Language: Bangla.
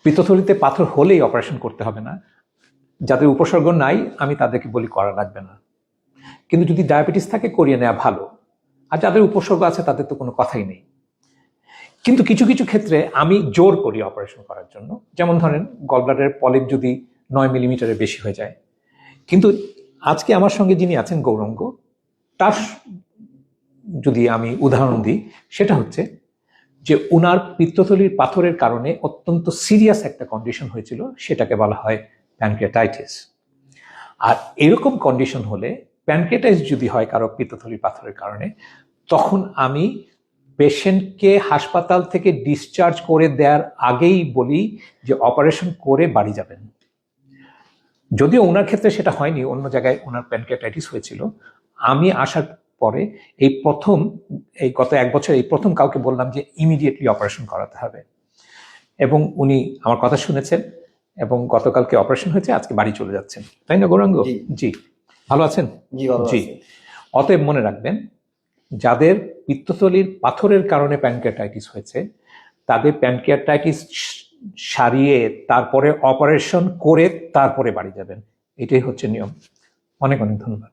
পিত্তথলিতে পাথর হলেই অপারেশন করতে হবে না, যাদের উপসর্গ নাই আমি তাদেরকে বলি করা লাগবে না। কিন্তু যদি ডায়াবেটিস থাকে করিয়ে নেওয়া ভালো, আর যাদের উপসর্গ আছে তাদের তো কোনো কথাই নেই। কিন্তু কিছু কিছু ক্ষেত্রে আমি জোর করি অপারেশন করার জন্য, যেমন ধরেন গলব্লাডারের পলিপ যদি 9 মিলিমিটারের বেশি হয়ে যায়। কিন্তু আজকে আমার সঙ্গে যিনি আছেন গৌরাঙ্গ, তার যদি আমি উদাহরণ দিই, সেটা হচ্ছে যে উনার পিত্তথলির পাথরের কারণে অত্যন্ত সিরিয়াস একটা কন্ডিশন হয়েছিল, সেটাকে বলা হয় প্যানক্রিয়াটাইটিস। আর এরকম কন্ডিশন হলে, প্যানক্রিয়াটাইটিস যদি হয় কারো পিত্তথলির পাথরের কারণে, তখন আমি পেশেন্টকে হাসপাতাল থেকে ডিসচার্জ করে দেওয়ার আগেই বলি যে অপারেশন করে বাড়ি যাবেন। যদিও ওনার ক্ষেত্রে সেটা হয়নি, অন্য জায়গায় ওনার প্যানক্রিয়াটাইটিস হয়েছিল। আমি আসার পরে এই গত 1 বছর এই প্রথম কাউকে বললাম যে ইমিডিয়েটলি অপারেশন করাতে হবে, এবং উনি আমার কথা শুনেছেন এবং গতকালকে অপারেশন হয়েছে, আজকে বাড়ি চলে যাচ্ছেন। তাই না গৌরাঙ্গ? জি। ভালো আছেন? জি। অতএব মনে রাখবেন, যাদের পিত্তথলির পাথরের কারণে প্যানক্রিয়াটাইটিস হয়েছে, তাদের প্যানক্রিয়াটাইটিস সারিয়ে তারপরে অপারেশন করে তারপরে বাড়ি যাবেন। এটাই হচ্ছে নিয়ম। অনেক অনেক ধন্যবাদ।